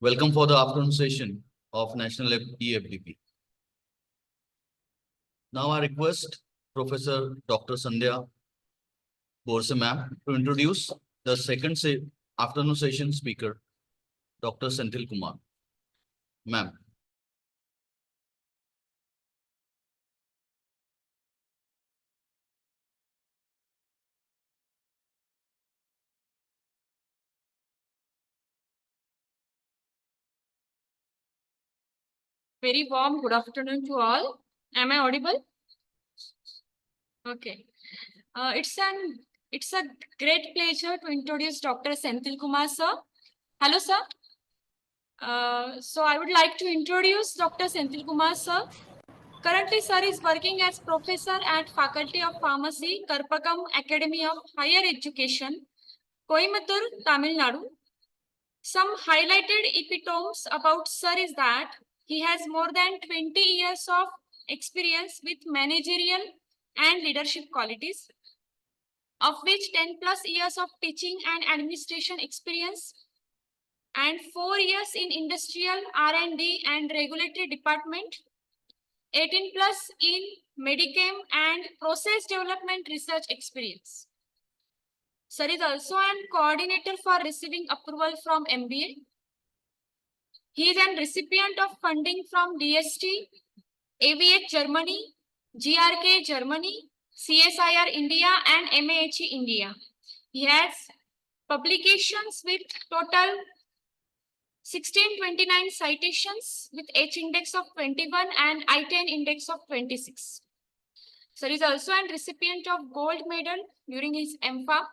Welcome for the afternoon session of National e-FPD. Now I request Professor Dr. Sandhya Borse ma'am to introduce the second afternoon session speaker, Dr. Senthil Kumar. Ma'am. Very warm good afternoon to all. Am I audible? Okay. It's a great pleasure to introduce Dr. Senthil Kumar sir. Hello sir. So I would like to introduce Dr. Senthil Kumar sir. Currently sir is working as professor at Faculty of Pharmacy, Karpagam Academy of Higher Education, Coimbatore, Tamil Nadu. Some highlighted epitomes about sir is that he has more than 20 years of experience with managerial and leadership qualities, of which 10 plus years of teaching and administration experience and 4 years in industrial R&D and regulatory department, 18 plus in Medicam and process development research experience. Sir is also an coordinator for receiving approval from MBA. He is a recipient of funding from DST, AVH Germany, GRK Germany, CSIR India and MAHE India. He has publications with total 1629 citations with H index of 21 and I-10 index of 26. Sir is also a recipient of gold medal during his MPharm.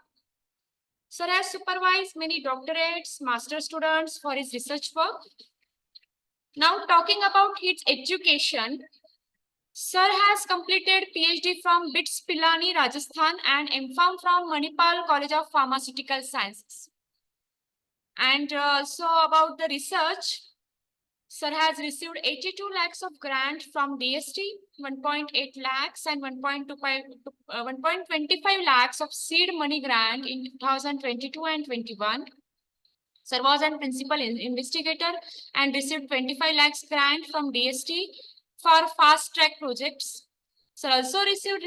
Sir has supervised many doctorates, master students for his research work. Now talking about his education, Sir has completed PhD from BITS Pilani, Rajasthan and MPharm from Manipal College of Pharmaceutical Sciences. And so about the research, Sir has received 82 lakhs of grant from DST, 1.8 lakhs and 1.25 lakhs of seed money grant in 2022 and 21. Sir was a principal investigator and received 25 lakhs grant from DST for fast track projects. Sir also received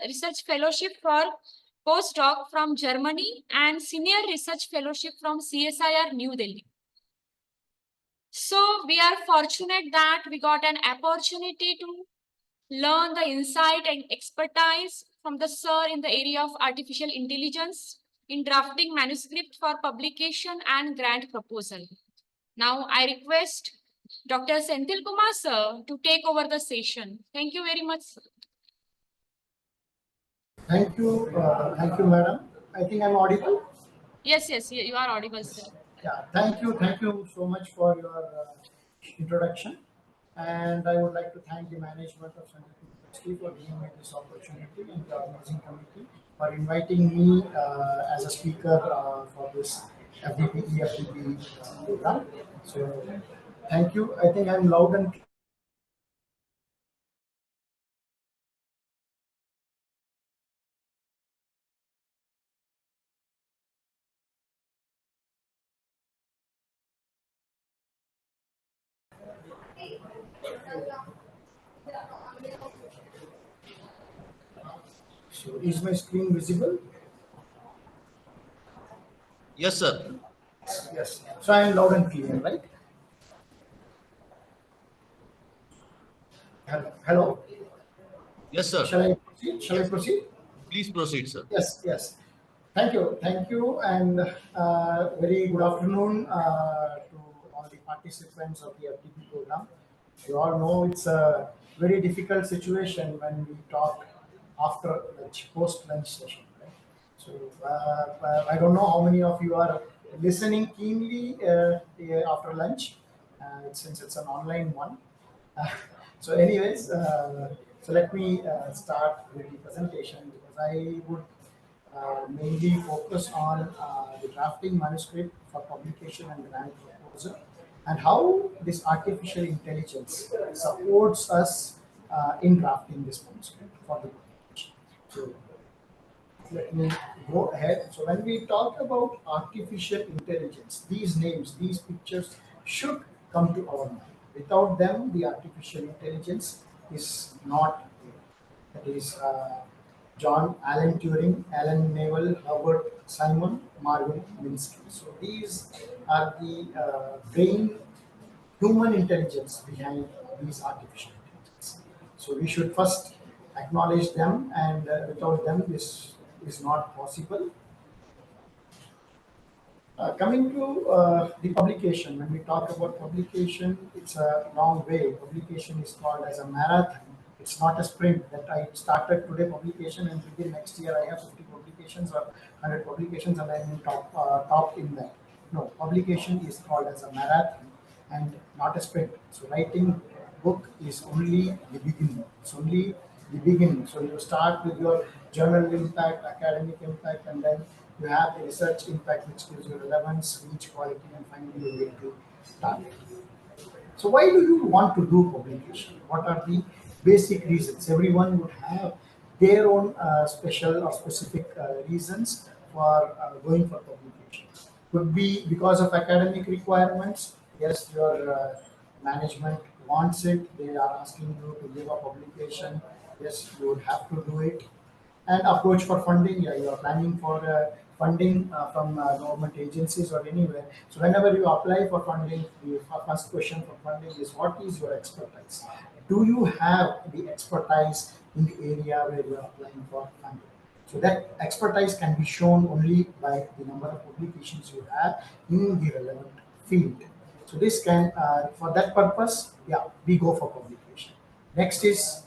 research fellowship for postdoc from Germany and senior research fellowship from CSIR New Delhi. So we are fortunate that we got an opportunity to learn the insight and expertise from the sir in the area of artificial intelligence in drafting manuscript for publication and grant proposal. Now I request Dr. Senthil Kumar sir to take over the session. Thank you very much, sir. Thank you, madam. I think I'm audible. Yes, you are audible, sir. Yeah, thank you so much for your introduction. And I would like to thank the management of Sandip University for giving me this opportunity and the organizing committee for inviting me as a speaker for this FDP program. So, thank you. I think I'm loud and clear. So, is my screen visible? Yes, sir. Yes. So I am loud and clear, right? Hello. Yes, sir. Shall I proceed? Please proceed, sir. Yes. Thank you, and very good afternoon to all the participants of the FDP program. You all know it's a very difficult situation when we talk after lunch, post-lunch session. Right? So I don't know how many of you are listening keenly after lunch, since it's an online one. So, anyways, so let me start with the presentation because I would mainly focus on the drafting manuscript for publication and grant proposal and how this artificial intelligence supports us in drafting this manuscript for the publication. So let me go ahead. So when we talk about artificial intelligence, these names, these pictures should come to our mind. Without them, the artificial intelligence is not there. That is John Alan Turing, Alan Neville, Herbert Simon, Marvin Minsky. So these are the brain human intelligence behind these artificial intelligence. So we should first acknowledge them, and without them, this is not possible. Coming to the publication, when we talk about publication, it's a long way. Publication is called as a marathon. It's not a sprint that I started today publication and within next year I have 50 publications or 100 publications and I'm in top in that. No, publication is called as a marathon and not a sprint. So writing book is only the beginning. It's only the beginning. So you start with your journal impact, academic impact, and then you have the research impact, which gives you relevance, reach, quality, and finally you get the target. So why do you want to do publication? What are the basic reasons? Everyone would have their own special or specific reasons for going for publication. Could be because of academic requirements. Yes, your management wants it. They are asking you to give a publication. Yes, you would have to do it. And approach for funding, yeah, you are planning for funding from government agencies or anywhere. So whenever you apply for funding, the first question for funding is what is your expertise? Do you have the expertise in the area where you are applying for funding? So that expertise can be shown only by the number of publications you have in the relevant field. So this can, for that purpose, yeah, we go for publication. Next is,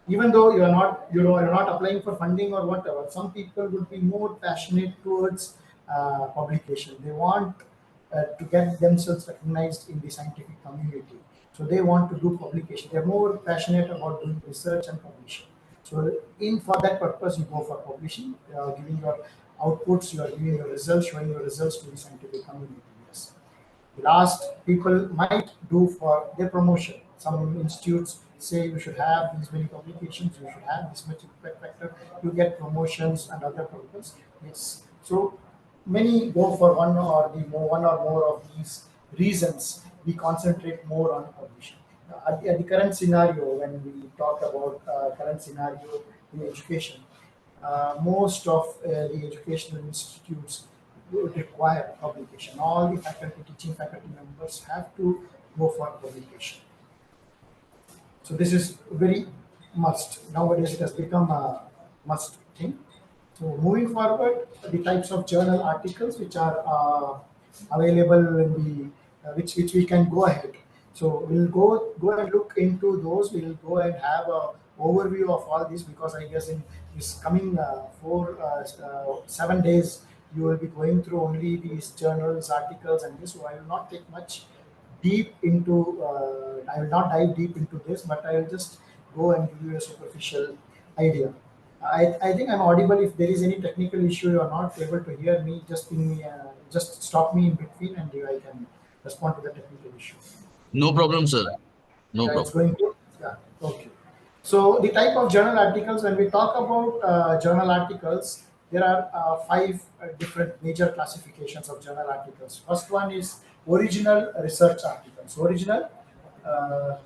even though you are not, you're not applying for funding or whatever, some people would be more passionate towards publication. They want to get themselves recognized in the scientific community. So they want to do publication. They're more passionate about doing research and publishing. So in for that purpose, you go for publishing, giving your outputs, you are giving your results, showing your results to the scientific community. Yes. The last people might do for their promotion. Some institutes say you should have these many publications, you should have this much impact factor, you get promotions and other purposes. Yes. So many go for one or more of these reasons. We concentrate more on publishing. At the current scenario, when we talk about current scenario in education, most of the educational institutes would require publication. All the faculty, teaching faculty members have to go for publication. So this is very must. Nowadays it has become a must thing. So moving forward, the types of journal articles which are available in the which we can go ahead. So we'll go and look into those. We'll go and have a overview of all this because I guess in this coming 7 days you will be going through only these journals, articles, and this. So I will not take much deep into. I will not dive deep into this, but I will just go and give you a superficial idea. I think I'm audible. If there is any technical issue, you are not able to hear me. Just ping me, just stop me in between, and I can respond to the technical issue. No problem, sir. No Yeah, it's problem. going to. Yeah. Okay. So the type of journal articles. When we talk about journal articles, there are 5 different major classifications of journal articles. First one is original research articles. Original. Uh,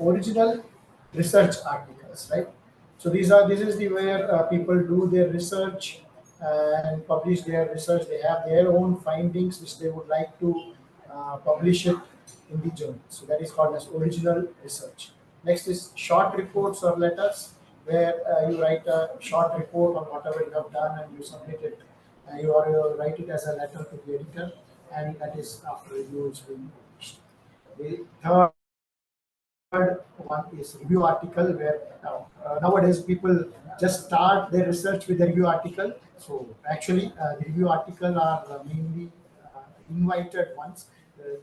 Original research articles, right? So this is the where people do their research and publish their research. They have their own findings which they would like to publish it in the journal. So that is called as original research. Next is short reports or letters, where you write a short report on whatever you have done and you submit it. You write it as a letter to the editor, and that is after review is being published. The third one is review article, where nowadays people just start their research with the review article. So actually the review article are mainly invited ones.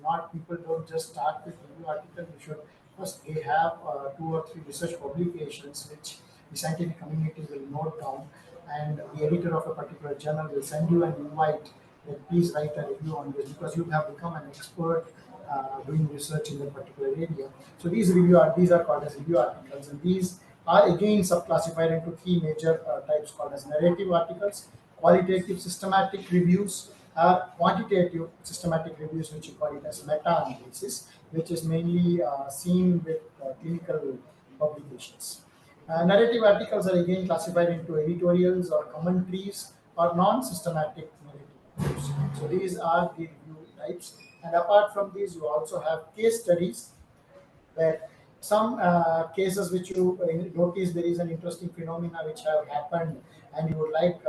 Not people don't just start with review article. You should first they have 2 or 3 research publications which the scientific community will note down, and the editor of a particular journal will send you an invite that please write a review on this because you have become an expert doing research in that particular area. So these are called as review articles, and these are again subclassified into three major types called as narrative articles, qualitative systematic reviews, quantitative systematic reviews, which you call it as meta-analysis, which is mainly seen with clinical publications. Narrative articles are again classified into editorials or commentaries or non-systematic narrative reviews. So these are the review types. And apart from these, you also have case studies where some cases which you notice there is an interesting phenomena which have happened and you would like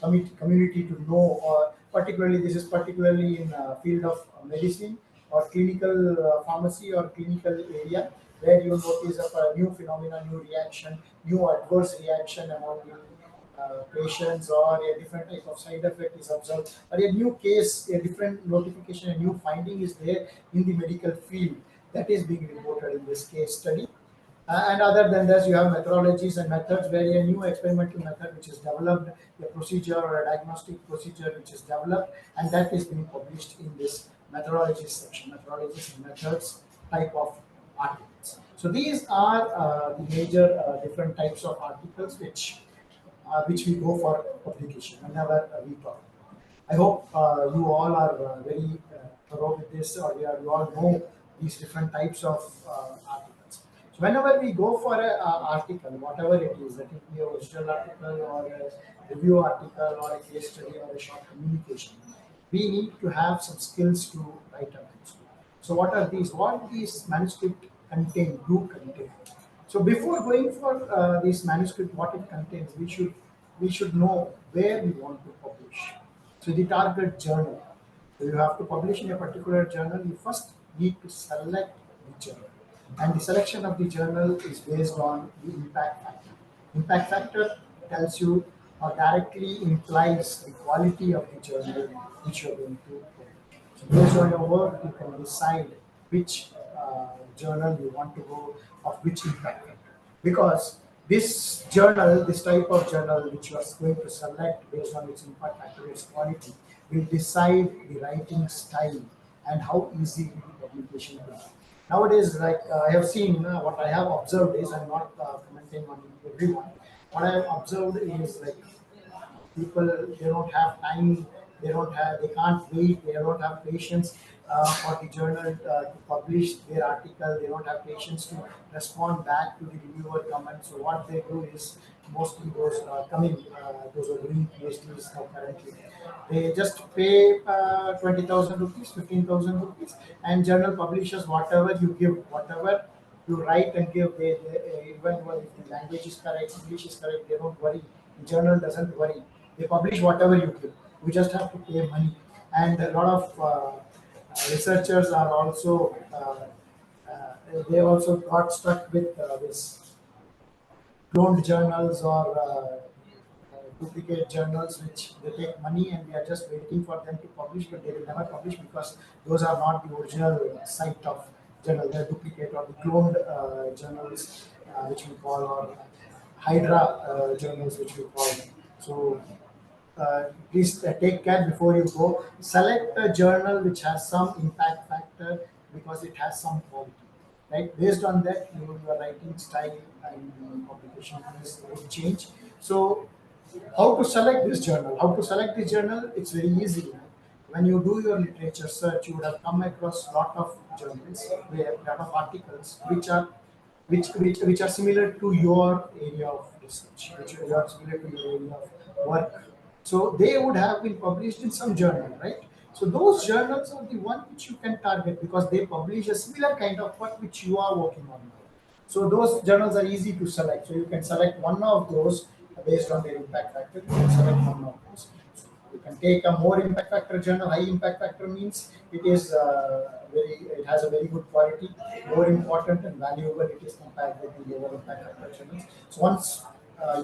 the community to know, or particularly this is particularly in field of medicine or clinical pharmacy or clinical area where you notice of a new phenomena, new reaction, new adverse reaction among the patients, or a different type of side effect is observed, or a new case, a different notification, a new finding is there in the medical field that is being reported in this case study. And other than this, you have methodologies and methods where a new experimental method which is developed, a procedure or a diagnostic procedure which is developed, and that is being published in this methodology section, methodologies and methods type of articles. So these are the major different types of articles which we go for publication whenever we talk. I hope you all are very thorough with this, or you all know these different types of articles. So whenever we go for an article, whatever it is, that it be a original article or a review article or a case study or a short communication, we need to have some skills to write a manuscript. So what are these? What these manuscript contain? So before going for this manuscript, what it contains, we should know where we want to publish. So the target journal. So you have to publish in a particular journal. You first need to select the journal, and the selection of the journal is based on the impact factor. Impact factor tells you or directly implies the quality of the journal which you are going to publish. So based on your work, you can decide which journal you want to go, of which impact factor. Because this journal, this type of journal which you are going to select based on its impact factor, its quality, will decide the writing style and how easy the publication will be. Nowadays, like I have seen, what I have observed is, I'm not commenting on everyone. What I have observed is like people, they don't have time, they can't wait, they don't have patience for the journal to publish their article, they don't have patience to respond back to the reviewer comments. So what they do is, mostly those those are doing PhDs now currently, they just pay 20,000 rupees, 15,000 rupees, and journal publishes whatever you give, whatever you write and give. Even if the language is correct, English is correct, they don't worry. The journal doesn't worry. They publish whatever you give. We just have to pay money. And a lot of researchers are also they also got stuck with this cloned journals or duplicate journals, which they take money and we are just waiting for them to publish, but they will never publish because those are not the original site of journal. They're duplicate or the cloned journals, which we call, or Hydra journals, which we call them. So please take care before you go. Select a journal which has some impact factor because it has some quality. Right? Based on that, your writing style and publication will change. So, how to select this journal? How to select this journal? It's very easy. When you do your literature search, you would have come across lot of journals, lot of articles which are similar to your area of research, which are similar to your area of work. So they would have been published in some journal, right? So those journals are the one which you can target because they publish a similar kind of work which you are working on now. So those journals are easy to select. So you can select one of those based on their impact factor. You can select one of those. So you can take a more impact factor journal. High impact factor means it is it has a very good quality, more important and valuable it is compared with the lower impact factor journals. So once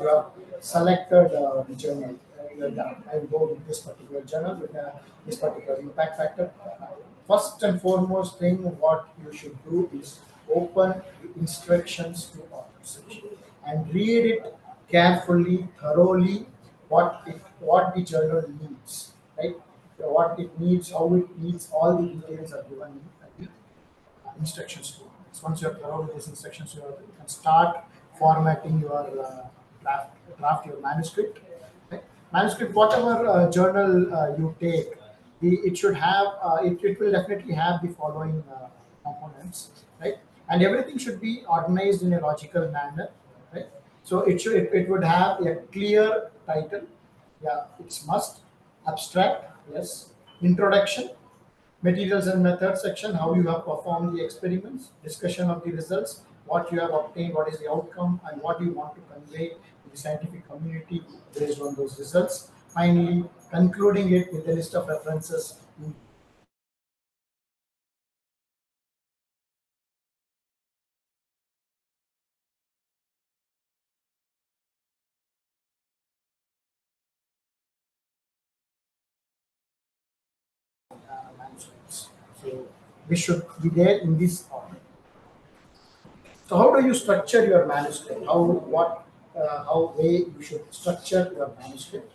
you have selected the journal, you're done. I will go with this particular journal with this particular impact factor. First and foremost thing what you should do is open the instructions to author section and read it carefully, thoroughly, what the journal needs, right? What it needs, how it needs, all the details are given in the instructions to author Once you are thorough with these instructions, you can start formatting your draft your manuscript. Right? Manuscript, whatever journal you take, it should have it will definitely have the following components, right? And everything should be organized in a logical manner, right? So it would have a clear title. Yeah, it's must. Abstract, yes. Introduction, materials and methods section, how you have performed the experiments, discussion of the results, what you have obtained, what is the outcome, and what you want to convey to the scientific community based on those results. Finally, concluding it with a list of references. Manuscripts. So this should be there in this order. So how do you structure your manuscript? How way you should structure your manuscript?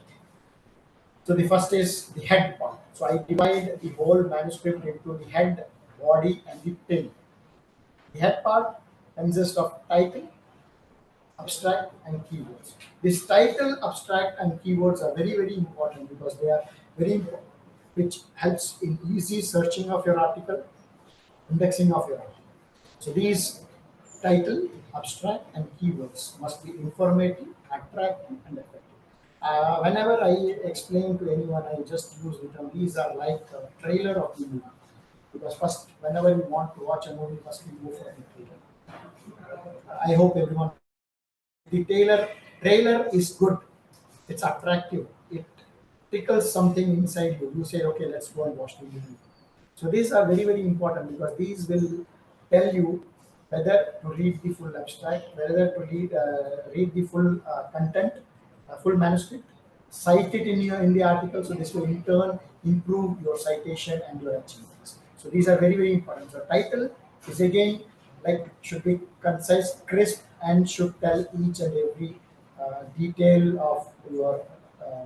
So the first is the head part. So I divide the whole manuscript into the head, body, and the tail. The head part consists of title, abstract, and keywords. This title, abstract, and keywords are very, very important because they are very important, which helps in easy searching of your article, indexing of your article. So these title, abstract, and keywords must be informative, attractive, and effective. Whenever I explain to anyone, I just use the term. These are like a trailer of the movie. Because first, whenever you want to watch a movie, first you go for the trailer. I hope everyone. The trailer is good. It's attractive. It tickles something inside you. You say, okay, let's go and watch the movie. So these are very, very important because these will tell you whether to read the full abstract, whether to read the full content, full manuscript, cite it in the article. So this will in turn improve your citation and your achievements. So these are very, very important. So title is again like should be concise, crisp, and should tell each and every detail of your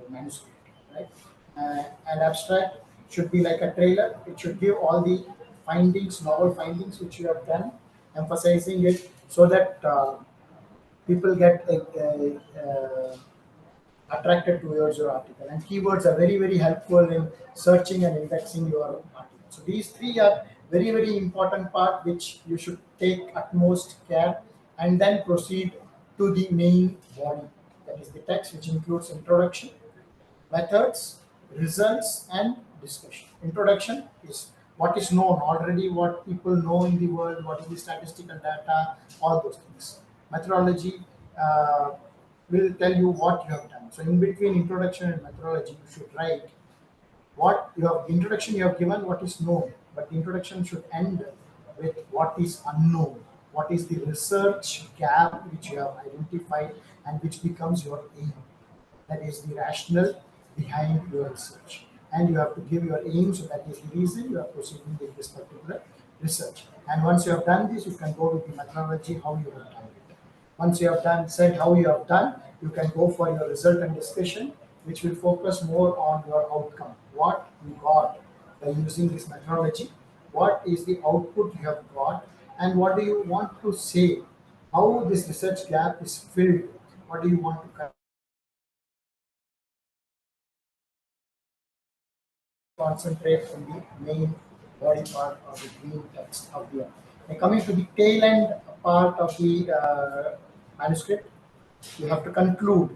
manuscript, right? And abstract should be like a trailer. It should give all the findings, novel findings which you have done, emphasizing it so that people get attracted towards your article. And keywords are very, very helpful in searching and indexing your article. So these three are very, very important part which you should take utmost care and then proceed to the main body. That is the text, which includes introduction, methods, results, and discussion. Introduction is what is known already, what people know in the world, what is the statistical data, all those things. Methodology will tell you what you have done. So in between introduction and methodology, you should write what you have introduction you have given what is known, but the introduction should end with what is unknown, what is the research gap which you have identified and which becomes your aim. That is the rationale behind your research. And you have to give your aim, so that is the reason you are proceeding with this particular research. And once you have done this, you can go with the methodology, how you have done it. Once you have said how you have done, you can go for your result and discussion, which will focus more on your outcome. What you got by using this methodology, what is the output you have got, and what do you want to say, how this research gap is filled, what do you want to concentrate on the main body part of the green text of the. And coming to the tail end part of the manuscript, you have to conclude.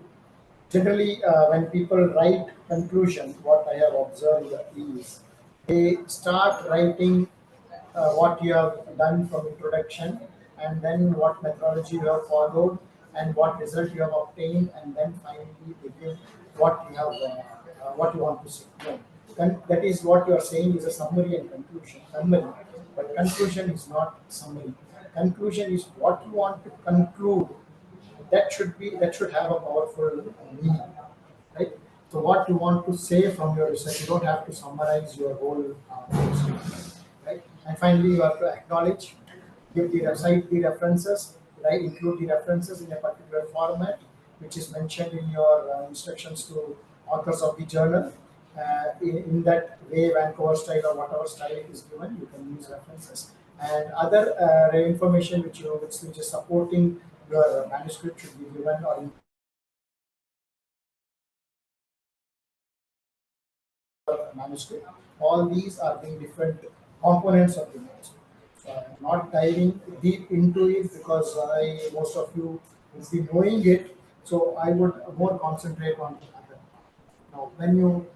Generally, when people write conclusion, what I have observed is they start writing what you have done from introduction, and then what methodology you have followed, and what result you have obtained, and then finally they give what you have, what you want to say. No. That is what you are saying is a summary and conclusion. Summary, but conclusion is not summary. Conclusion is what you want to conclude. That should have a powerful meaning, right? So what you want to say from your research, you don't have to summarize your whole research, right? And finally, you have to acknowledge, give the cite the references, right? Include the references in a particular format, which is mentioned in your instructions to authors of the journal. In that way, Vancouver style or whatever style it is given, you can use references. and other information which is supporting your manuscript should be given or manuscript. All these are the different components of the manuscript. Not diving deep into it because most of you will be knowing it. So I would more concentrate on the other. Now, when you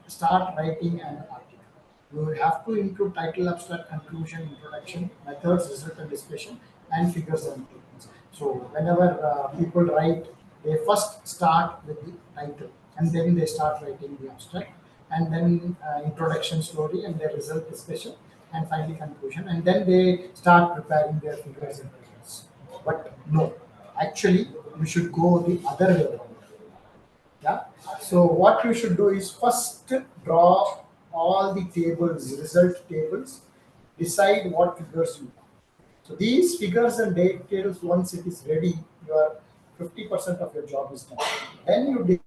start writing an article, you will have to include title, abstract, conclusion, introduction, methods, result and discussion, and figures and tables. So whenever people write, they first start with the title, and then they start writing the abstract, and then introduction story, and their result discussion, and finally conclusion, and then they start preparing their figures and tables. But no, actually, you should go the other way around. Yeah. So what you should do is first draw all the tables, result tables, decide what figures you want. So these figures and details, once it is ready, your 50% of your job is done. Then you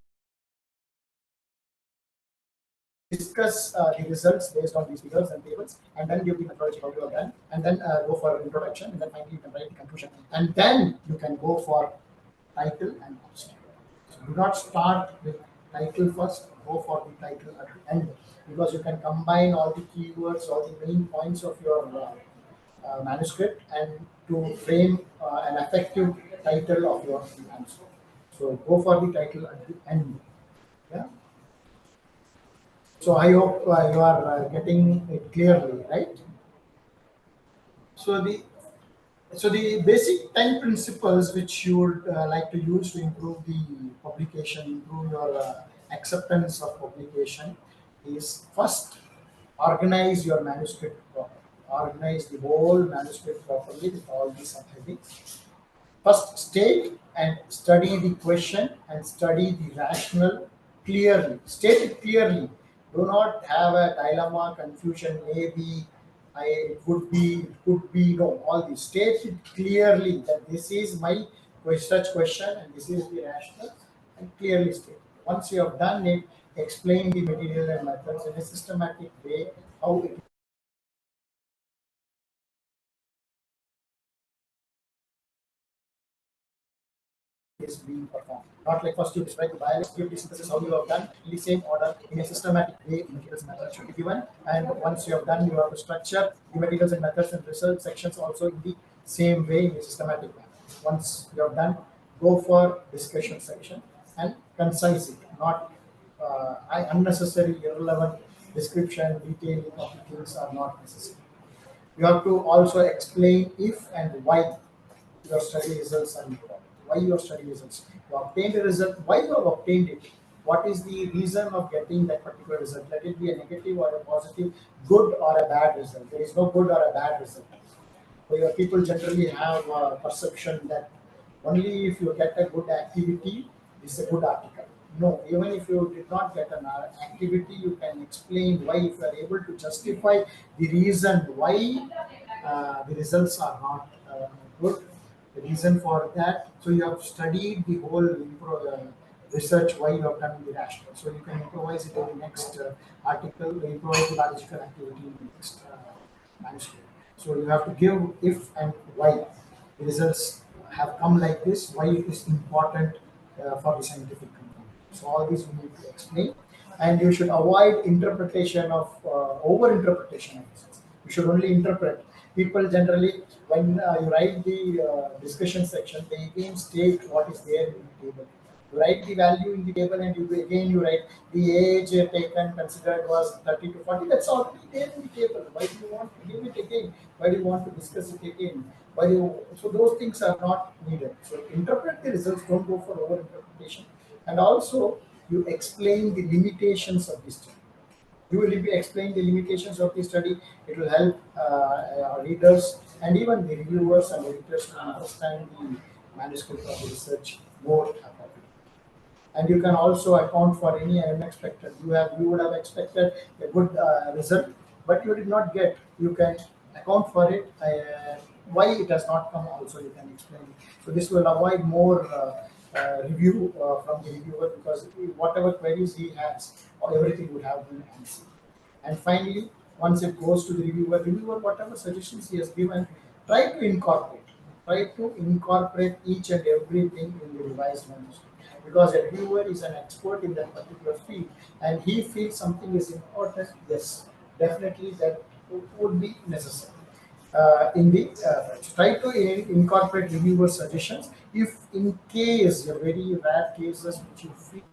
discuss the results based on these figures and tables, and then give the methodology how you have done, and then go for introduction, and then finally you can write the conclusion, and then you can go for title and abstract. So do not start with title first, go for the title at the end, because you can combine all the keywords, all the main points of your manuscript, and to frame an effective title of your manuscript. So go for the title at the end. Yeah. So I hope you are getting it clearly, right? So the basic 10 principles which you would like to use to improve the publication, improve your acceptance of publication is first, organize your manuscript properly. Organize the whole manuscript properly with all the subheadings. First, state and study the question and study the rationale clearly. State it clearly. Do not have a dilemma, confusion, maybe, it would be, it could be, no, all this. State it clearly that this is my such question and this is the rationale, and clearly state. Once you have done it, explain the material and methods in a systematic way, how it is being performed. Not like first you describe the biology of the synthesis, how you have done in the same order in a systematic way. Materials and methods should be given, and once you have done, you have to structure the materials and methods and result sections also in the same way in a systematic manner. Once you have done, go for discussion section and concise it, not unnecessary, irrelevant description, detailing of the things are not necessary. You have to also explain if and why your study results are important. Why your study results? You obtained a result. Why you have obtained it? What is the reason of getting that particular result? Let it be a negative or a positive, good or a bad result. There is no good or a bad result. Where people generally have a perception that only if you get a good activity, it's a good article. No, even if you did not get an activity, you can explain why. If you are able to justify the reason why the results are not good, the reason for that. So you have studied the whole research why you have done the rationale. So you can improvise it in the next article, improvise the logical activity in the next manuscript. So you have to give if and why the results have come like this, why it is important for the scientific community. So all these we need to explain, and you should avoid interpretation of over interpretation of results. You should only interpret. People generally, when you write the discussion section, they again state what is there in the table. You write the value in the table, and you write the age taken considered was 30 to 40. That's already there in the table. Why do you want to give it again? Why do you want to discuss it again? So those things are not needed. So interpret the results. Don't go for over interpretation. And also you explain the limitations of the study. You will be explain the limitations of the study. It will help readers and even the reviewers and editors to understand the manuscript of the research more appropriately. And you can also account for any unexpected. You would have expected a good result, but you did not get. You can account for it. Why it has not come also you can explain it. So this will avoid more review from the reviewer, because whatever queries he has, or everything would have been answered. And finally, once it goes to the reviewer, whatever suggestions he has given, try to incorporate. Try to incorporate each and everything in the revised manuscript. Because a reviewer is an expert in that particular field and he feels something is important, yes, definitely that would be necessary. In the try to incorporate reviewer suggestions. If in case, a very rare cases which you feel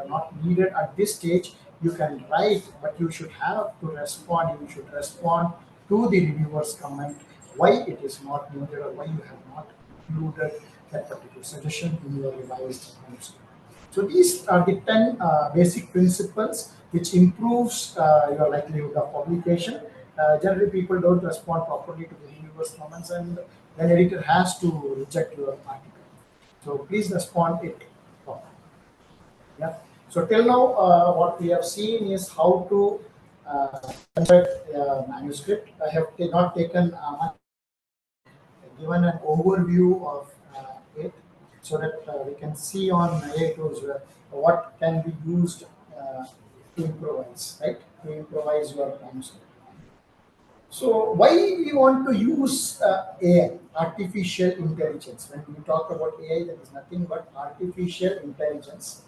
not needed at this stage, you can write, but you should have to respond. You should respond to the reviewer's comment why it is not needed or why you have not included that particular suggestion in your revised manuscript. So these are the 10 basic principles which improves your likelihood of publication. Generally, people don't respond properly to the reviewer's comments, and then editor has to reject your article. So please respond it properly. Yeah. So till now, what we have seen is how to construct a manuscript. I have not taken given an overview of it so that we can see on AI tools what can be used to improvise, right? To improvise your manuscript. So why we want to use AI, artificial intelligence? When we talk about AI, that is nothing but artificial intelligence.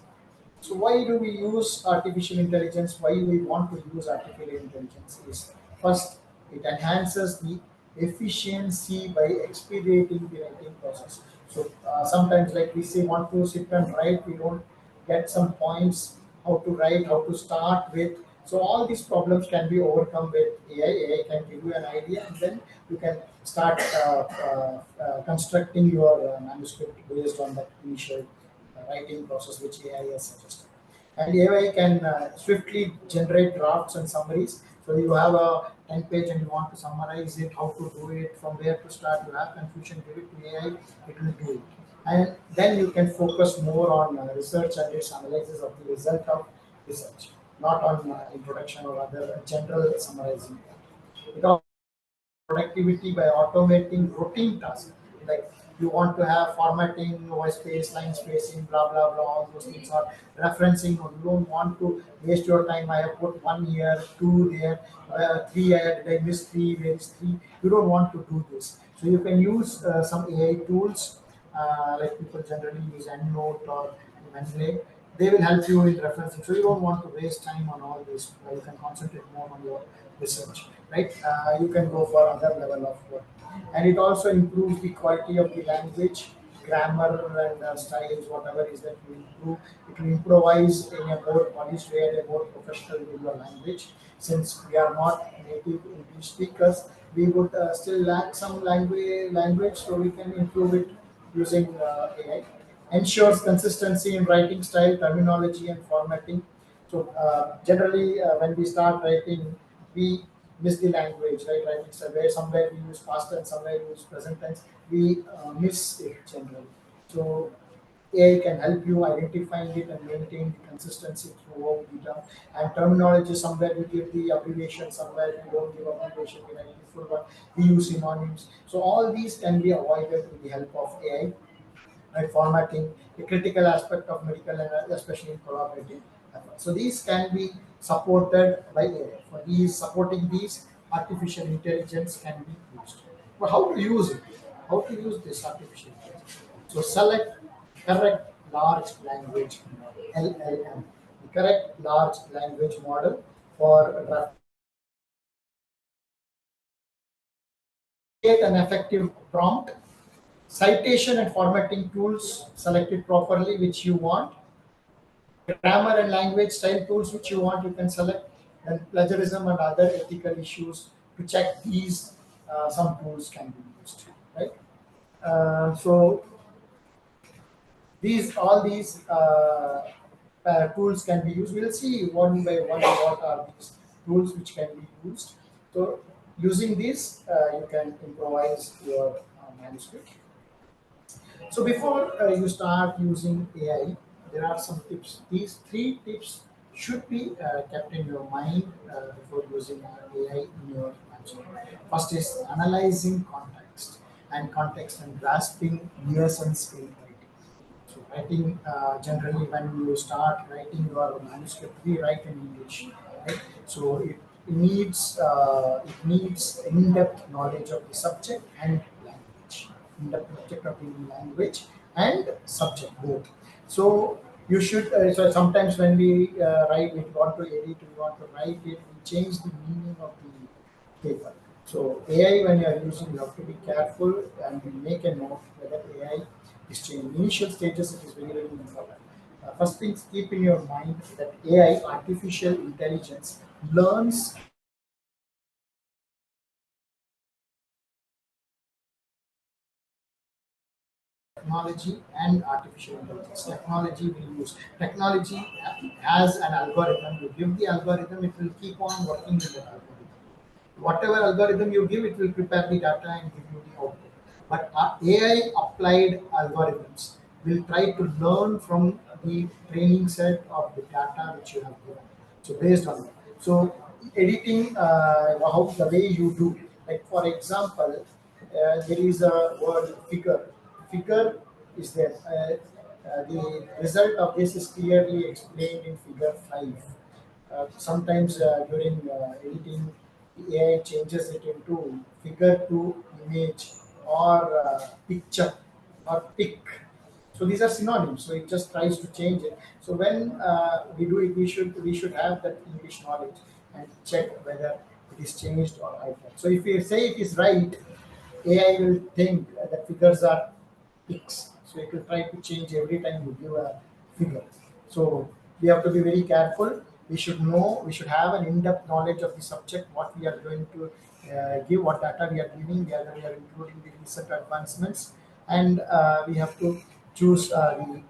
So why do we use artificial intelligence? Why we want to use artificial intelligence is first, it enhances the efficiency by expediting the writing process. So sometimes, like we say, want to sit and write, we don't get some points how to write, how to start with. So all these problems can be overcome with AI. AI can give you an idea, and then you can start constructing your manuscript based on that initial writing process which AI has suggested. And AI can swiftly generate drafts and summaries. So you have a 10 page and you want to summarize it, how to do it, from where to start, you have confusion, give it to AI, it will do it. And then you can focus more on research and its analysis of the result of research, not on introduction or other general summarizing. It also productivity by automating routine tasks. Like you want to have formatting, voice space, line spacing, blah blah blah, all those things are referencing, or you don't want to waste your time. I have put 1 year, 2 there, 3 did I miss three, where is three? You don't want to do this. So you can use some AI tools like people generally use EndNote or Mendeley. They will help you in referencing. So you don't want to waste time on all this. You can concentrate more on your research, right? You can go for other level of work, and it also improves the quality of the language, grammar and styles, whatever is that you improve. It will improvise in a more polished way, a more professional in your language. Since we are not native English speakers, we would still lack some language, so we can improve it using AI. Ensures consistency in writing style, terminology, and formatting. So generally, when we start writing, we miss the language, right? Writing style, where somewhere we use past tense, somewhere we use present tense, we miss it generally. So AI can help you identifying it and maintain the consistency throughout the term. And terminology, somewhere we give the abbreviation, somewhere we don't give abbreviation, we write the full one, we use synonyms. So all these can be avoided with the help of AI. Right, formatting, the critical aspect of medical and especially in collaborative efforts. So these can be supported by AI. For these supporting these, artificial intelligence can be used. But how to use it? How to use this artificial intelligence? So select correct large language model, LLM, the correct large language model for create an effective prompt, citation and formatting tools selected properly which you want, grammar and language style tools which you want, you can select, and plagiarism and other ethical issues to check these. Some tools can be used, right? So these all these tools can be used. We'll see one by one what are these tools which can be used. So using these, you can improvise your manuscript. So before you start using AI, there are some tips. These three tips should be kept in your mind before using AI in your management. First is analyzing context and grasping nuisance in writing. So writing generally when you start writing your manuscript, we write in English, right? So it needs in-depth knowledge of the subject and language, in-depth subject of the language and subject both. So you should. So sometimes when we write, we want to edit, we want to write it, we change the meaning of the paper. So AI, when you are using, you have to be careful and make a note whether AI is changing. Initial stages, it is very, very important. First things, keep in your mind that AI, artificial intelligence, learns technology and artificial intelligence. Technology will use technology has an algorithm. You give the algorithm, it will keep on working with that algorithm. Whatever algorithm you give, it will prepare the data and give you the output. But AI applied algorithms will try to learn from the training set of the data which you have given. So based on that. So editing, how the way you do, like for example, there is a word figure. Figure is there. The result of this is clearly explained in figure 5. Sometimes during editing, the AI changes it into figure to image or picture or pic. So these are synonyms. So it just tries to change it. So when we do it, we should have that English knowledge and check whether it is changed or altered. So if you say it is right, AI will think that figures are pics. So it will try to change every time you give a figure. So we have to be very careful. We should know, we should have an in-depth knowledge of the subject, what we are going to give, what data we are giving, whether we are including the recent advancements, and we have to choose the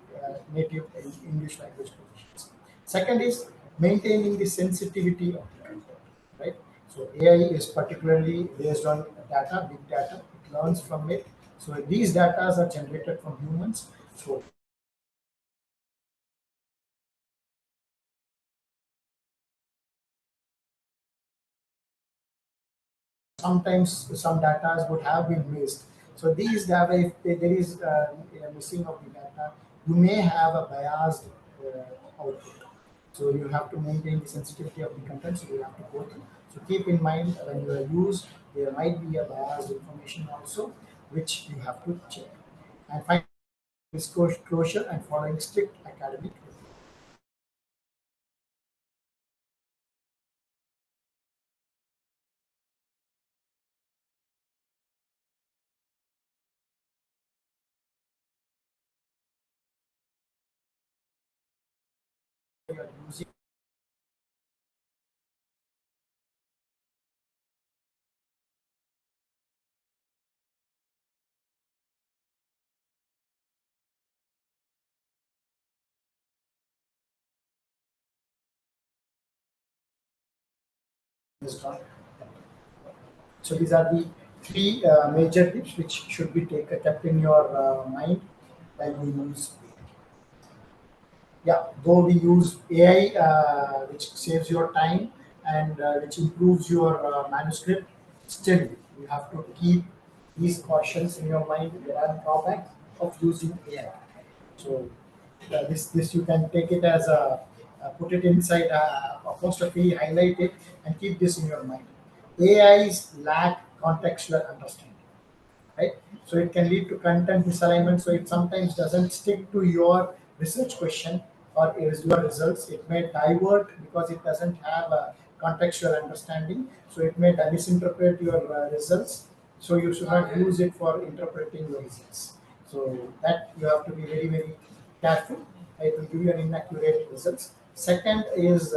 native English language proficiency. Second is maintaining the sensitivity of the content, right? So AI is particularly based on data, big data. It learns from it. So these data are generated from humans. So sometimes some data would have been missed. So these data, if there is a missing of the data, you may have a biased output. So you have to maintain the sensitivity of the content. So you have to go through. So keep in mind when you use, there might be a biased information also, which you have to check. And finally, disclosure and following strict academic. You are using this one. So these are the three major tips which should be kept in your mind when you use. Yeah, though we use AI, which saves your time and which improves your manuscript, still you have to keep these cautions in your mind. There are drawbacks of using AI. So this you can take it as a put it inside apostrophe, highlight it, and keep this in your mind. AIs lack contextual understanding, right? So it can lead to content misalignment. So it sometimes doesn't stick to your research question or is your results. It may divert because it doesn't have a contextual understanding. So it may misinterpret your results. So you should not use it for interpreting your results. So that you have to be very, very careful. It will give you an inaccurate results. Second is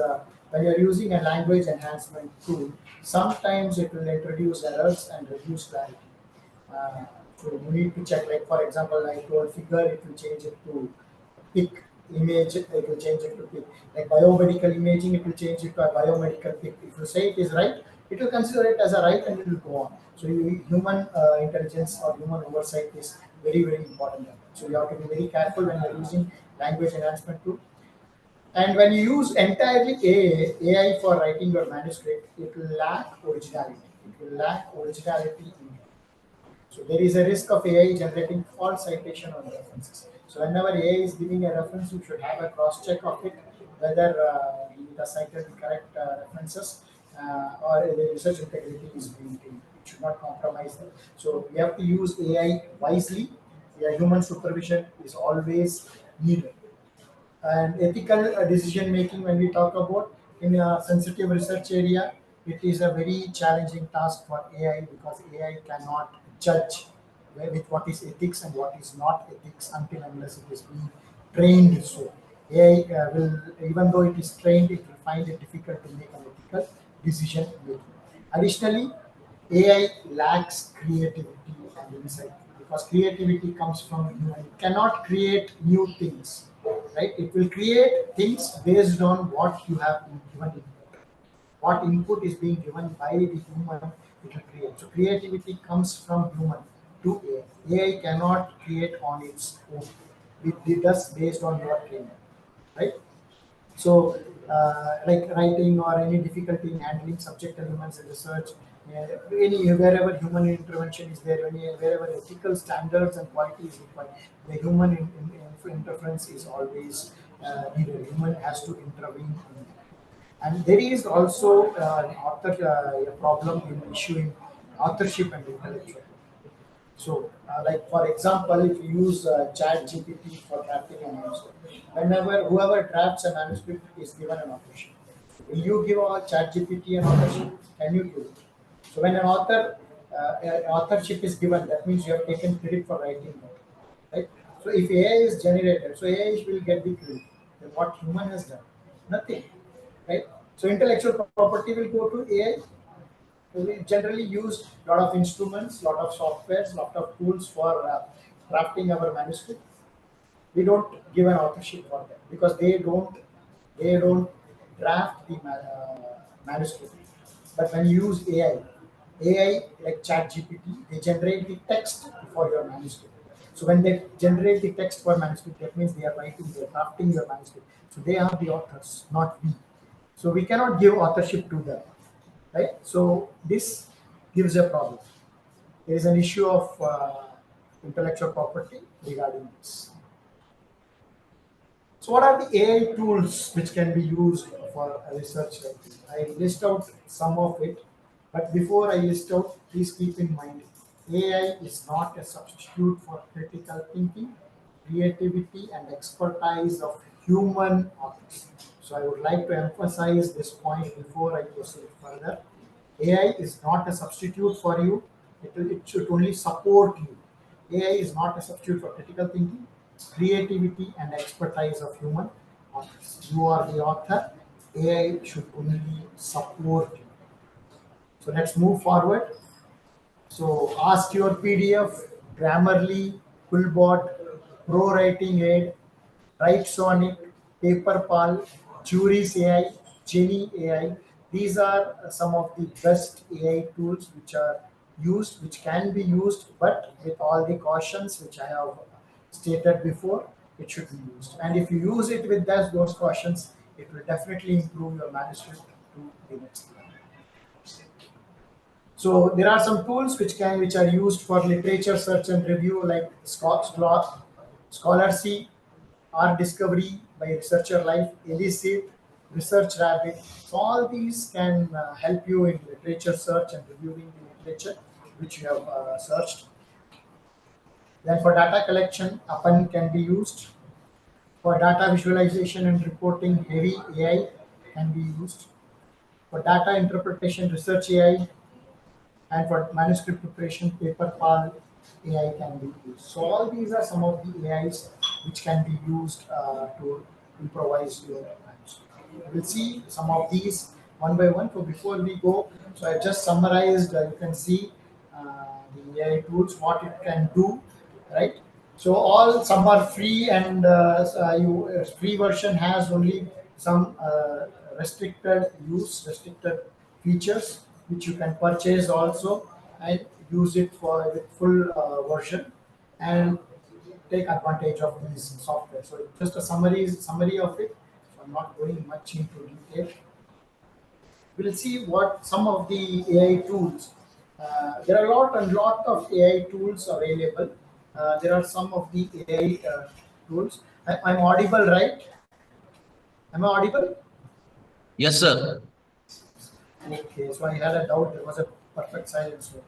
when you are using a language enhancement tool, sometimes it will introduce errors and reduce clarity. uh, so you need to check, like for example, I told figure, it will change it to pic, image, it will change it to pic. Like biomedical imaging, it will change it to a biomedical pic. If you say it is right, it will consider it as a right and it will go on. So human intelligence or human oversight is very, very important. So you have to be very careful when you're using language enhancement tool. And when you use entirely AI for writing your manuscript, it will lack originality. It will lack originality in. So there is a risk of AI generating false citation or references. So whenever AI is giving a reference, you should have a cross check of it, whether the cited the correct references or the research integrity is being taken. It should not compromise them. So we have to use AI wisely. Yeah, human supervision is always needed. And ethical decision making, when we talk about in a sensitive research area, it is a very challenging task for AI, because AI cannot judge with what is ethics and what is not ethics until unless it is being trained. So AI will, even though it is trained, it will find it difficult to make an ethical decision making. Additionally, AI lacks creativity and insight, because creativity comes from human. It cannot create new things, right? It will create things based on what you have given input. What input is being given by the human, it will create. So creativity comes from human to AI. AI cannot create on its own. It does based on your training, right? So, like writing or any difficulty in handling subject elements in research, any wherever human intervention is there, wherever ethical standards and quality is required, the human interference is always needed. Human has to intervene in that. And there is also a problem in issuing authorship and intellectual. So, like for example, if you use Chat GPT for drafting a manuscript, whenever whoever drafts a manuscript is given an authorship. Will you give a Chat GPT an authorship? Can you give it? So, when an authorship is given, that means you have taken credit for writing that, right? So, if AI is generated, so AI will get the credit. Then what human has done? Nothing, right? So, intellectual property will go to AI. We generally use a lot of instruments, lot of softwares, lot of tools for drafting our manuscript. We don't give an authorship for them, because they don't draft the manuscript. But when you use AI like ChatGPT, they generate the text for your manuscript. So when they generate the text for manuscript, that means they're drafting your manuscript. So they are the authors, not we. So we cannot give authorship to them, right? So this gives a problem. There is an issue of intellectual property regarding this. So what are the AI tools which can be used for a research like this? I list out some of it, but before I list out, please keep in mind, AI is not a substitute for critical thinking, creativity, and expertise of human authors. So I would like to emphasize this point before I proceed further. AI is not a substitute for you. It should only support you. AI is not a substitute for critical thinking, creativity, and expertise of human authors. You are the author. AI should only support you. So let's move forward. So Ask Your PDF, Grammarly, Fullbot, Pro Writing Aid, Writesonic, Paperpal, Jury's AI, Jenny AI. These are some of the best AI tools which are used, which can be used, but with all the cautions which I have stated before, it should be used. And if you use it with those cautions, it will definitely improve your manuscript to the next level. So there are some tools which are used for literature search and review, like Scholarcy, R Discovery by Researcher Life, Elicit, Research Rabbit. So all these can help you in literature search and reviewing the literature which you have searched. Then for data collection, Apan can be used. For data visualization and reporting, Heavy AI can be used. For data interpretation, Research AI. And for manuscript preparation, Paperpal AI can be used. So all these are some of the AIs which can be used to improvise your manuscript. We'll see some of these one by one. So before we go, so I just summarized. You can see the AI tools, what it can do, right? So all some are free, and free version has only some restricted features which you can purchase also and use it for with full version and take advantage of these software. So just a summary of it. So I'm not going much into detail. We'll see what some of the AI tools. There are a lot of AI tools available. There are some of the AI tools. I'm audible, right? Am I audible? Yes, sir. Okay, so I had a doubt. There was a perfect silence. So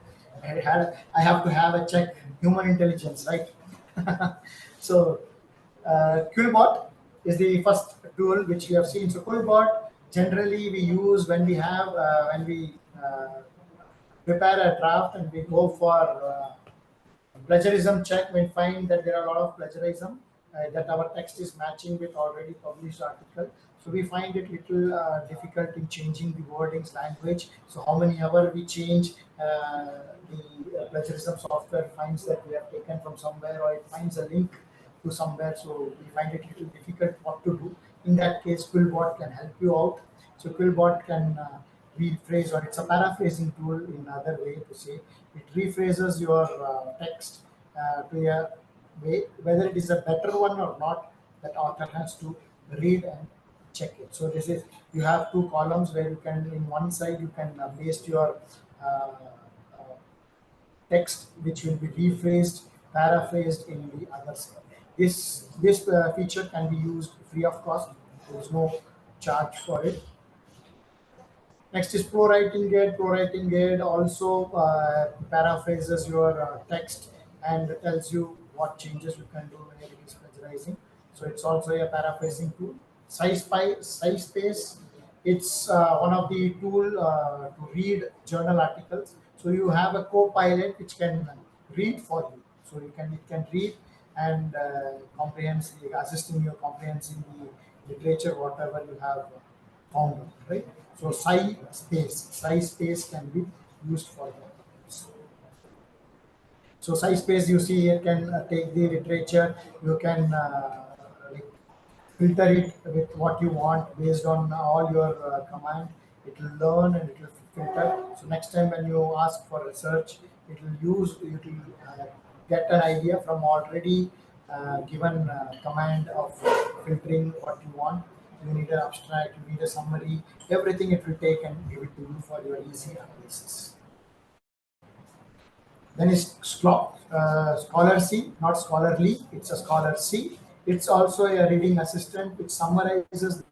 I have to have a check. Human intelligence, right? So Quillbot is the first tool which we have seen. So Quillbot generally we use when we prepare a draft and we go for plagiarism check. We find that there are a lot of plagiarism, that our text is matching with already published article. So we find it little difficult in changing the wordings language. So how many ever we change, the plagiarism software finds that we have taken from somewhere, or it finds a link to somewhere. So we find it little difficult what to do. In that case, Quillbot can help you out. So Quillbot can rephrase, or it's a paraphrasing tool in other way to say. It rephrases your text to a way, whether it is a better one or not, that author has to read and check it. So this is, you have two columns where you can, in one side you can paste your uh, text, which will be rephrased, paraphrased in the other side. This feature can be used free of cost. There is no charge for it. Next is pro-writing guide. Pro-writing guide also paraphrases your text and tells you what changes you can do when it is plagiarizing. So it's also a paraphrasing tool. Size space. It's one of the tool to read journal articles. So you have a co-pilot which can read for you. So it can read and comprehend, assist in your comprehending the literature, whatever you have found, right? So size space can be used for that. So size space, you see, it can take the literature. You can like filter it with what you want based on all your command. It will learn and it will filter. So next time when you ask for research, it will get an idea from already given command of filtering what you want. You need an abstract, you need a summary, everything it will take and give it to you for your easy analysis. Then is Scholar C, not Scholarly, it's a Scholar C. It's also a reading assistant which summarizes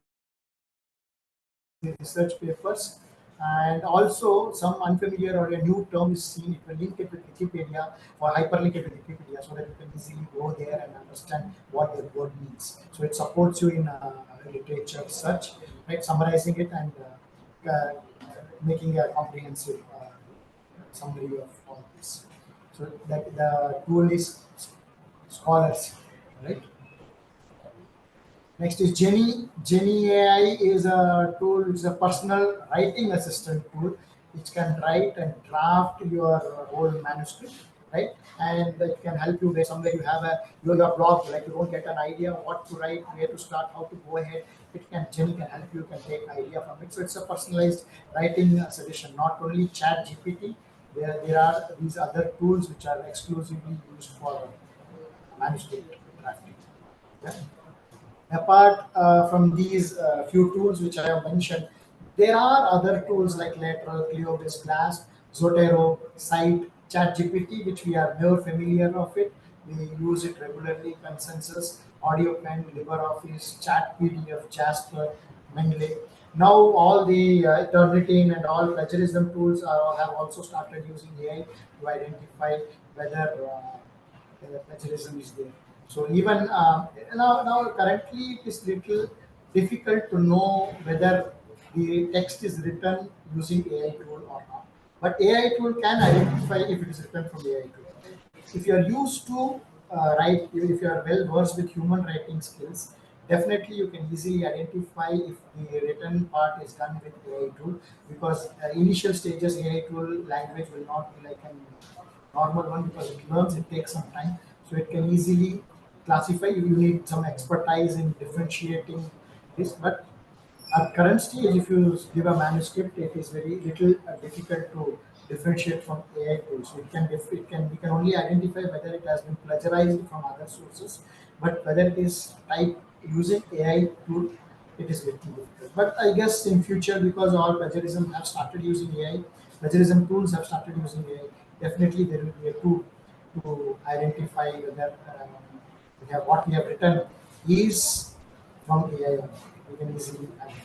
the research papers, and also some unfamiliar or a new term is seen. It will link it with Wikipedia or hyperlink it with Wikipedia so that you can easily go there and understand what the word means. So it supports you in literature search, right? Summarizing it and making a comprehensive summary of all this. So that the tool is Scholars, right? Next is Jenny. Jenny AI is a tool, it's a personal writing assistant tool which can write and draft your whole manuscript, right? And it can help you where somewhere you have your blog, like you don't get an idea what to write, where to start, how to go ahead. Jenny can help you, can take idea from it. So it's a personalized writing suggestion, not only Chat GPT. There are these other tools which are exclusively used for manuscript drafting. Yeah. Apart from these few tools which I have mentioned, there are other tools like Lateral, Cleobis, Glass, Zotero, Site, ChatGPT, which we are more familiar of it. We use it regularly. Consensus, AudioPen, LibreOffice, Chat PDF, Jasper, Mendeley. Now all the Turnitin and all plagiarism tools have also started using AI to identify whether plagiarism is there. So even now currently it is little difficult to know whether the text is written using AI tool or not. But AI tool can identify if it is written from AI tool. If you are used to write, if you are well versed with human writing skills, definitely you can easily identify if the written part is done with AI tool, because initial stages AI tool language will not be like an normal one because it learns, it takes some time. So it can easily classify. You need some expertise in differentiating this. But at current stage, if you give a manuscript, it is very little difficult to differentiate from AI tools. So we can only identify whether it has been plagiarized from other sources, but whether it is typed using AI tool, it is little difficult. But I guess in future, because all plagiarism have started using AI, plagiarism tools have started using AI, definitely there will be a tool to identify whether What we have written is from AI. We can easily identify.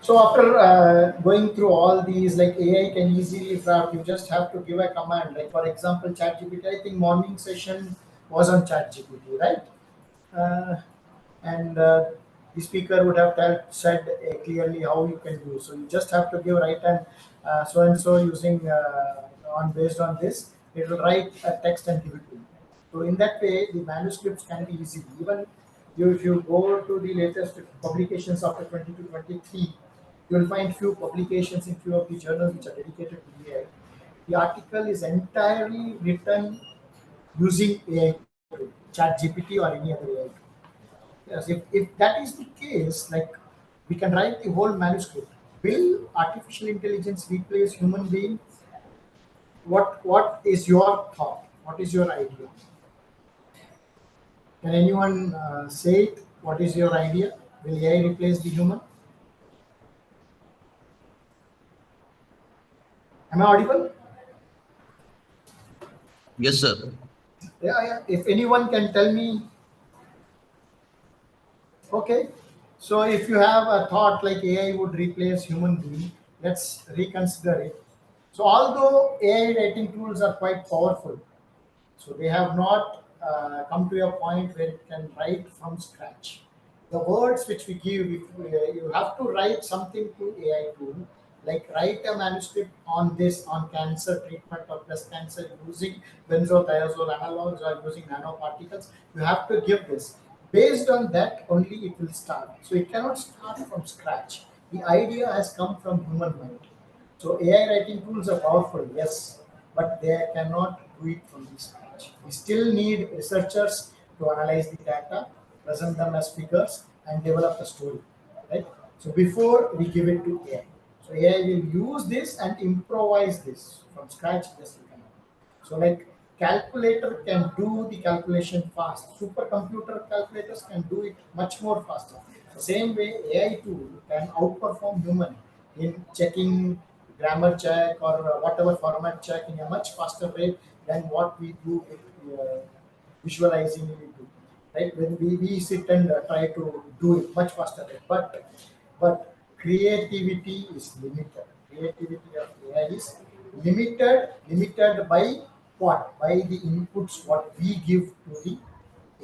So after going through all these, like AI can easily draft, you just have to give a command. Like for example, ChatGPT. I think morning session was on ChatGPT, right? Uh, and the speaker would have said clearly how you can do. So you just have to give write and so and so using on based on this, it will write a text and give it to you. So in that way, the manuscripts can be easy. Even if you go to the latest publications after 2023, you will find few publications in few of the journals which are dedicated to AI. The article is entirely written using AI, chat GPT or any other AI. Yes, if that is the case, like we can write the whole manuscript. Will artificial intelligence replace human being? What is your thought? What is your idea? Can anyone say it? What is your idea? Will AI replace the human? Am I audible? Yes, sir. Yeah, yeah. If anyone can tell me, okay. So if you have a thought like AI would replace human being, let's reconsider it. So although AI writing tools are quite powerful, so they have not come to a point where it can write from scratch. The words which we give, if you have to write something to AI tool, like write a manuscript on this, on cancer treatment or breast cancer using benzothiazole analogs or using nanoparticles, you have to give this. Based on that, only it will start. So it cannot start from scratch. The idea has come from human mind. So AI writing tools are powerful, yes, but they cannot do it from the scratch. We still need researchers to analyze the data, present them as figures, and develop a story. Right? So before we give it to AI. So AI will use this and improvise this from scratch. Yes, you can. So like calculator can do the calculation fast. Supercomputer calculators can do it much more faster. The same way AI tool can outperform human in checking grammar check or whatever format check in a much faster rate than what we do with visualizing we do. Right? When we sit and try to do it much faster rate. But creativity is limited. Creativity of AI is limited by what? By the inputs what we give to the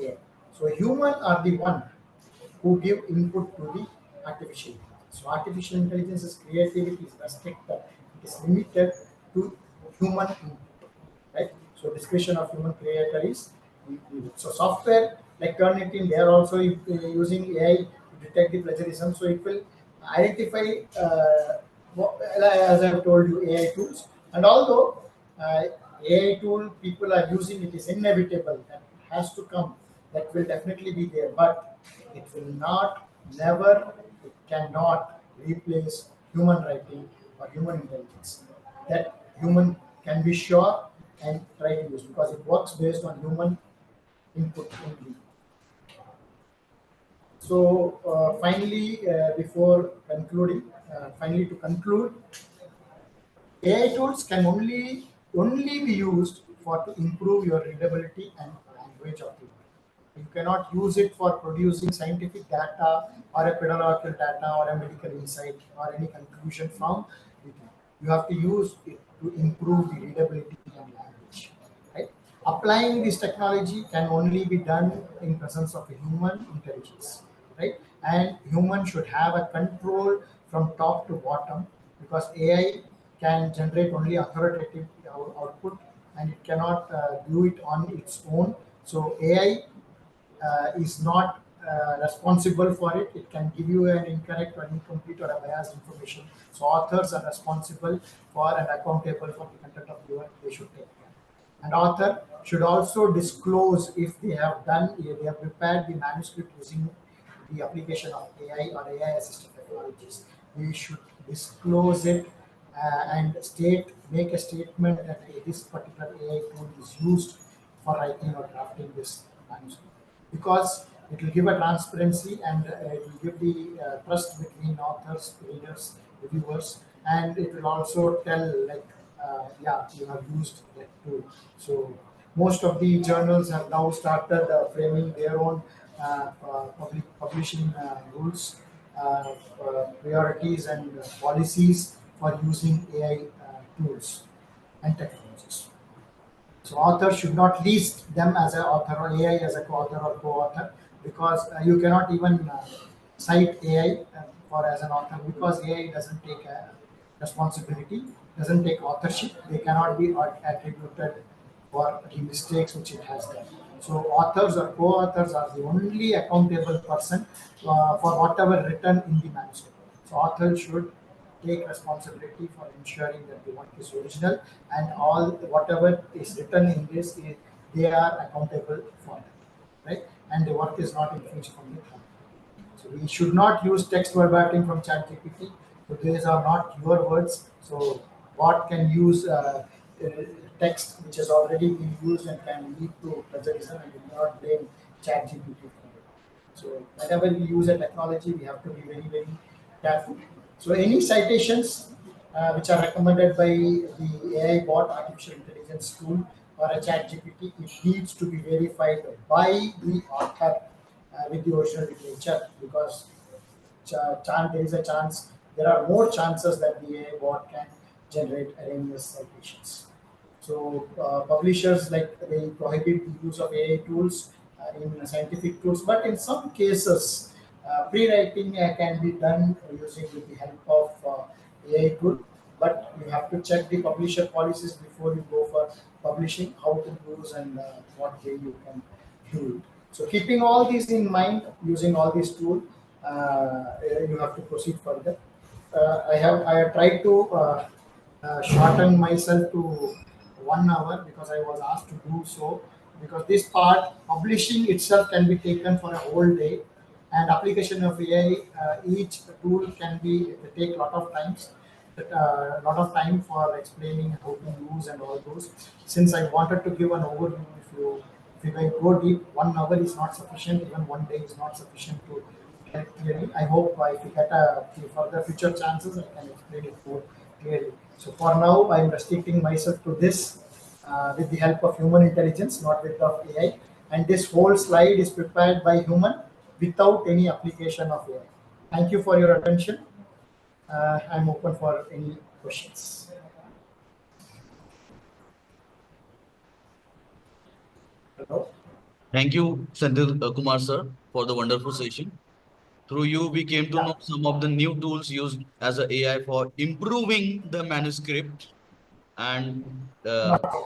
AI. So human are the one who give input to the artificial intelligence. So artificial intelligence's creativity is restricted. It is limited to human input, right? So discretion of human creator is so software like Turnitin, they are also using AI to detect the plagiarism. So it will identify, as I have told you, AI tools. And although AI tool people are using, it is inevitable that it has to come. That will definitely be there, but it will not, never, it cannot replace human writing or human intelligence. That human can be sure and try to use because it works based on human input only. So finally, before concluding, finally to conclude, AI tools can only be used for to improve your readability and language of the world. You cannot use it for producing scientific data or a pedagogical data or a medical insight or any conclusion from it. You have to use it to improve the readability and language. Right? Applying this technology can only be done in presence of a human intelligence. Right? And human should have a control from top to bottom because AI can generate only authoritative output and it cannot do it on its own. So AI is not responsible for it. It can give you an incorrect or incomplete or a biased information. So authors are responsible for and accountable for the content of the work. They should take care. An author should also disclose if they have they have prepared the manuscript using the application of AI or AI assisted technologies. We should disclose it and make a statement that this particular AI tool is used for writing or drafting this manuscript because it will give a transparency and it will give the trust between authors, readers, reviewers, and it will also tell like, yeah, you have used that tool. So Most of the journals have now started framing their own publishing rules, priorities, and policies for using AI tools and technologies. So authors should not list them as an author or AI as a co-author or co-author, because you cannot even cite AI for as an author, because AI doesn't take responsibility, doesn't take authorship. They cannot be attributed for the mistakes which it has done. So authors or co-authors are the only accountable person for whatever written in the manuscript. So authors should take responsibility for ensuring that the work is original, and all whatever is written in this is, they are accountable for that, right? And the work is not infringed from the author. So we should not use text verbatim from ChatGPT. So these are not your words. So what can use text which has already been used and can lead to plagiarism, and we cannot blame ChatGPT for it. So whenever we use a technology, we have to be very, very careful. So any citations which are recommended by the AI bot, artificial intelligence tool, or a chat GPT, it needs to be verified by the author with the original literature, because there is a chance, there are more chances that the AI bot can generate erroneous citations. So publishers, like, they prohibit the use of AI tools in scientific tools, but in some cases, pre-writing can be done using with the help of AI tool. But you have to check the publisher policies before you go for publishing, how to use and what way you can do it. So keeping all these in mind, using all these tools, you have to proceed further. I have tried to shorten myself to 1 hour, because I was asked to do so. Because this part, publishing itself, can be taken for a whole day, and application of AI, each tool can be take a lot of times, lot of time for explaining how to use and all those. Since I wanted to give an overview, if I go deep, 1 hour is not sufficient. Even one day is not sufficient to get clearly. I hope if we get a further future chances, I can explain it more clearly. So for now, I am restricting myself to this with the help of human intelligence, not with of AI. And this whole slide is prepared by human without any application of AI. Thank you for your attention. I'm open for any questions. Hello. Thank you, Senthil Kumar sir, for the wonderful session. Through you, we came to Yeah. know some of the new tools used as a AI for improving the manuscript and Not